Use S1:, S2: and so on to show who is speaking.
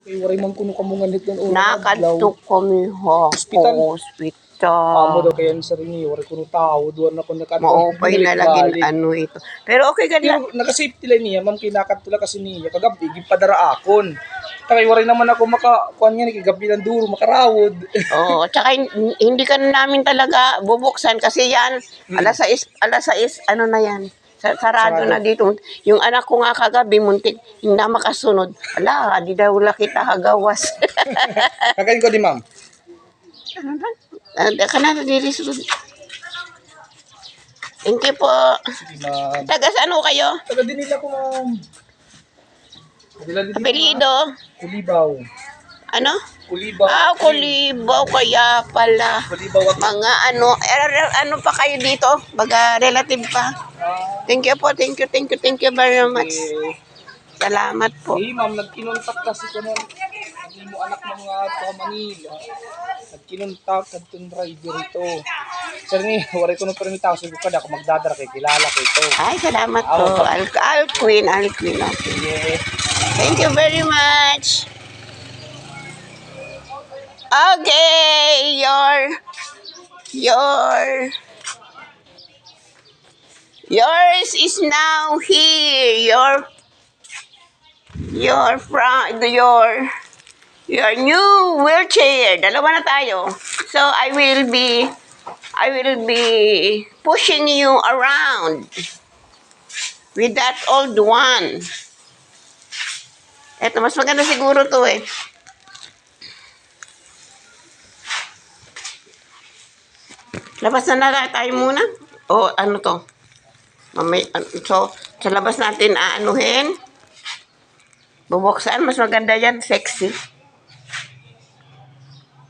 S1: Kay waray man kuno kamungan nito no.
S2: Nakadto kami
S1: Hospital. Amo daw
S2: hospital.
S1: kayan sa rini, waray kuno tao duwan na kuno nakadto.
S2: Maupay na laging ano ito. Pero okay ka
S1: Pero naka-safety lang niya, ma'am kinakat tula kasi niya kagabi gipadara akon. Takay waray naman ako makakuan nga ni gabi lang duro makarawod.
S2: Oo, tsaka hindi ka namin talaga bubuksan kasi yan, alas 6, ano na yan, sarado na dito. Yung anak ko nga kagabi, muntik, hindi na makasunod. Ala, di daw wala kita hagawas.
S1: Kakain ko di ma'am.
S2: Ano na? Kanana dirisunod. Thank you po.
S1: Sige ma'am.
S2: Taga saan ho kayo?
S1: Taga dinila ko ma'am.
S2: Apelido?
S1: Kulibaw.
S2: Ano?
S1: Kulibaw.
S2: Ah, Kulibaw kaya pala.
S1: Kulibaw at
S2: Mga ano pa kayo dito? Baga relative pa. Thank you po, thank you very much. Salamat po.
S1: Eh, ma'am, nagkinontak kasi ko nun. Hindi mo anak ng mga taga Manila. Nagkinontak at yung driver ito. Sir ni, waray ko nung permita ako. Sabi ko ako magdadara kay kilala ko ito.
S2: Ay, salamat po. Alquin. Okay.
S1: Yeah.
S2: Thank you very much. Okay, yours is now here. Your new wheelchair. Dalawa na tayo. So I will be pushing you around with that old one. Eto, mas maganda siguro to eh. Labas na tayo muna. O, ano to? So, sa labas natin aanuhin. Bubuksan, mas maganda yan, sexy.